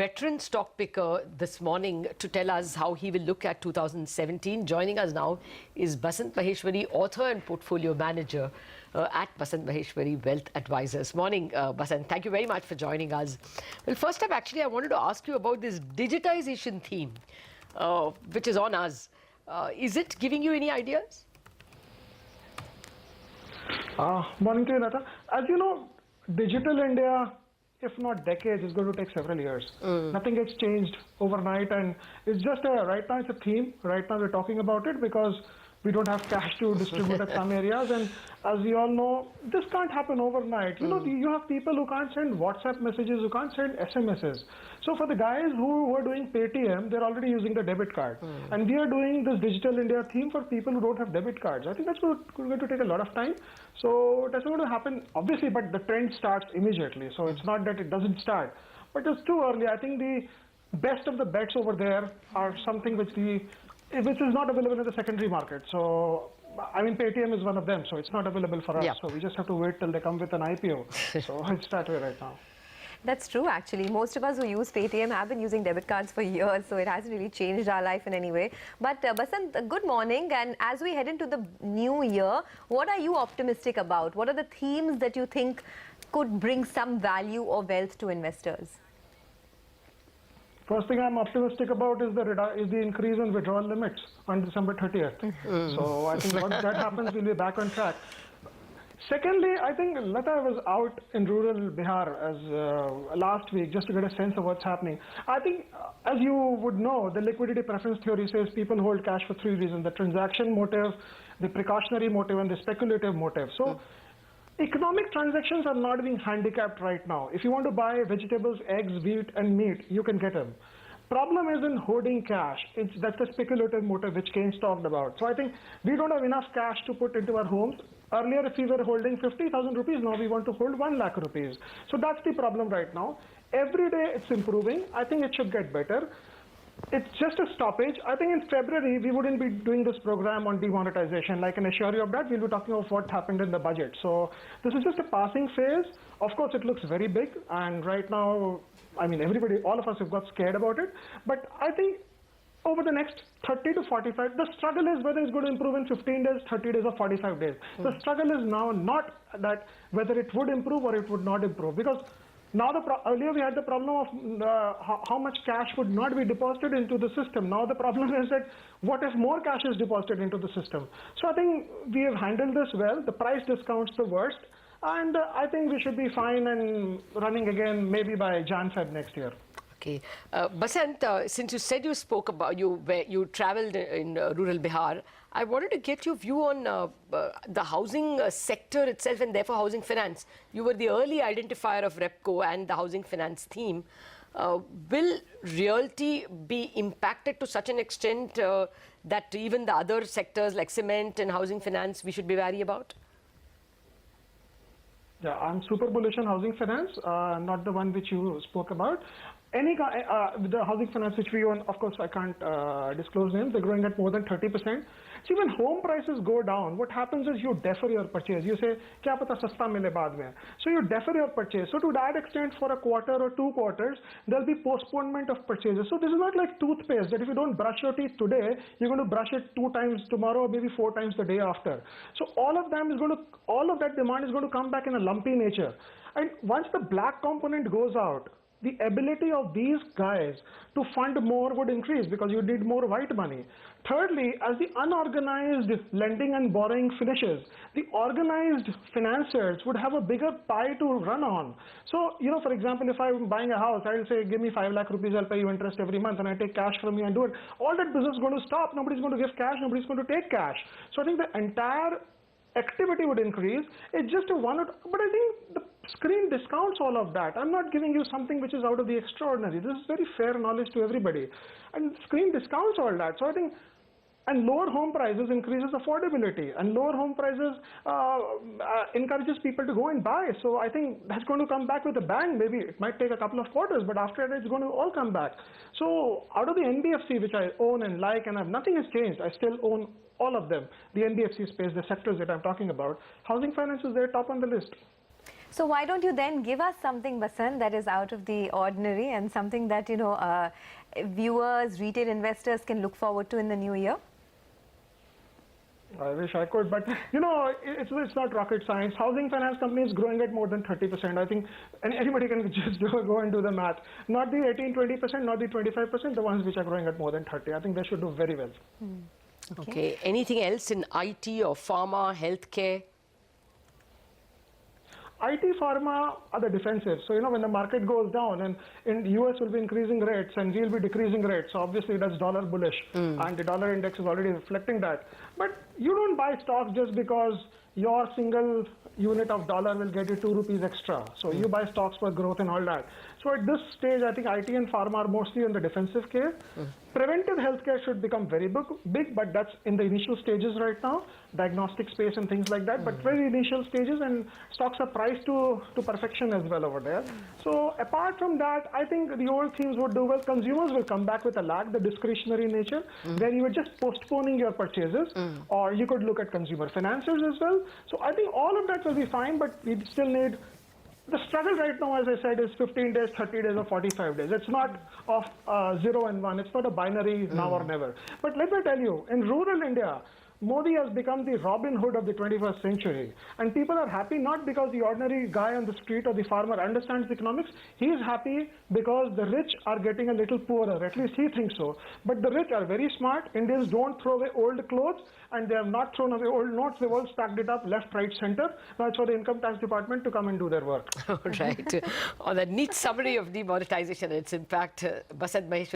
veteran stock picker this morning to tell us how he will look at 2017. Joining us now is Basant Maheshwari, author and portfolio manager at Basant Maheshwari Wealth Advisors. Morning, Basant. Thank you very much for joining us. Well, first up, actually, I wanted to ask you about this digitization theme, which is on us. Is it giving you any ideas? Morning to you, Nata. As you know, digital India, if not decades, is going to take several years. Nothing gets changed overnight, and it's just right now it's a theme. Right now we're talking about it because we don't have cash to distribute at some areas, and as we all know, this can't happen overnight. You know, you have people who can't send WhatsApp messages, who can't send SMSs. So for the guys who are doing Paytm, they're already using the debit card. And we are doing this Digital India theme for people who don't have debit cards. I think that's going to take a lot of time. So that's not going to happen, obviously, but the trend starts immediately. So it's not that it doesn't start. But it's too early. I think the best of the bets over there are something which is not available in the secondary market. So, I mean, Paytm is one of them, so it's not available for us. Yeah. So we just have to wait till they come with an IPO. So it's that way right now. That's true, actually. Most of us who use Paytm have been using debit cards for years, so it hasn't really changed our life in any way. But Basant, good morning. And as we head into the new year, what are you optimistic about? What are the themes that you think could bring some value or wealth to investors? First thing I'm optimistic about is the increase in withdrawal limits on December 30th. So I think once that happens, we'll be back on track. Secondly, I think Lata was out in rural Bihar last week just to get a sense of what's happening. I think, as you would know, the liquidity preference theory says people hold cash for three reasons: the transaction motive, the precautionary motive, and the speculative motive. So economic transactions are not being handicapped right now. If you want to buy vegetables, eggs, wheat, and meat, you can get them. Problem is in hoarding cash. That's the speculative motive which Keynes talked about. So I think we don't have enough cash to put into our homes. Earlier, if we were holding 50,000 rupees, now we want to hold 1 lakh rupees. So that's the problem right now. Every day it's improving. I think it should get better. It's just a stoppage. I think in February, we wouldn't be doing this program on demonetization. I can assure you of that. We'll be talking of what happened in the budget. So this is just a passing phase. Of course, it looks very big. And right now, I mean, everybody, all of us have got scared about it. But I think over the next 30 to 45, the struggle is whether it's going to improve in 15 days, 30 days, or 45 days. The struggle is now not that whether it would improve or it would not improve. Because now, earlier we had the problem of how much cash would not be deposited into the system. Now the problem is that what if more cash is deposited into the system? So I think we have handled this well. The price discounts the worst. And I think we should be fine and running again maybe by Jan-Feb next year. Okay. Basant, since you said you spoke about you traveled in rural Bihar, I wanted to get your view on the housing sector itself and therefore housing finance. You were the early identifier of Repco and the housing finance theme. Will realty be impacted to such an extent that even the other sectors like cement and housing finance we should be wary about? Yeah, I'm super bullish on housing finance, not the one which you spoke about. The housing finance which we own, of course, I can't disclose names, they're growing at more than 30%. See, when home prices go down, what happens is you defer your purchase. You say, kya pata sasta mile baad mein. So you defer your purchase. So to that extent, for a quarter or 2 quarters, there'll be postponement of purchases. So this is not like toothpaste, that if you don't brush your teeth today, you're going to brush it 2 times tomorrow, or maybe 4 times the day after. So all of that demand is going to come back in a lumpy nature. And once the black component goes out, the ability of these guys to fund more would increase because you need more white money. Thirdly, as the unorganized lending and borrowing finishes, the organized financiers would have a bigger pie to run on. So, you know, for example, if I'm buying a house, I'll say, give me 5 lakh rupees, I'll pay you interest every month, and I take cash from you and do it. All that business is going to stop. Nobody's going to give cash. Nobody's going to take cash. So I think the entire activity would increase. It's just but I think the screen discounts all of that. I'm not giving you something which is out of the extraordinary. This is very fair knowledge to everybody. And screen discounts all that. So I think, and lower home prices increases affordability, and lower home prices encourages people to go and buy. So I think that's going to come back with a bang. Maybe it might take a couple of quarters, but after that it's going to all come back. So out of the NBFC, which I own and like, and nothing has changed. I still own all of them. The NBFC space, the sectors that I'm talking about, housing finance is there top on the list. So why don't you then give us something, Basant, that is out of the ordinary and something that, you know, viewers, retail investors can look forward to in the new year? I wish I could, but you know, it's not rocket science. Housing finance company is growing at more than 30%. I think anybody can just go and do the math. Not the 18-20%, not the 25%, the ones which are growing at more than 30. I think they should do very well. Okay. Anything else in IT or pharma, healthcare? IT, pharma are the defensive. So, you know, when the market goes down and in the US will be increasing rates and we'll be decreasing rates, so obviously that's dollar bullish. And the dollar index is already reflecting that. But you don't buy stocks just because your single unit of dollar will get you 2 rupees extra. So you buy stocks for growth and all that. So at this stage, I think IT and pharma are mostly in the defensive case. Preventive healthcare should become very big, but that's in the initial stages right now, diagnostic space and things like that, but very initial stages, and stocks are priced to perfection as well over there. So apart from that, I think the old themes would do well. Consumers will come back with a lag, the discretionary nature, where you were just postponing your purchases, or you could look at consumer finances as well. So I think all of that will be fine, but we still need. The struggle right now, as I said, is 15 days, 30 days, or 45 days. It's not of 0 and 1. It's not a binary now or never. But let me tell you, in rural India, Modi has become the Robin Hood of the 21st century. And people are happy not because the ordinary guy on the street or the farmer understands economics. He is happy because the rich are getting a little poorer. At least he thinks so. But the rich are very smart. Indians don't throw away old clothes. And they have not thrown away old notes. They've all stacked it up left, right, center. Now it's for the income tax department to come and do their work. Right. On a neat summary of demonetization and its impact, Basant Maheshwari.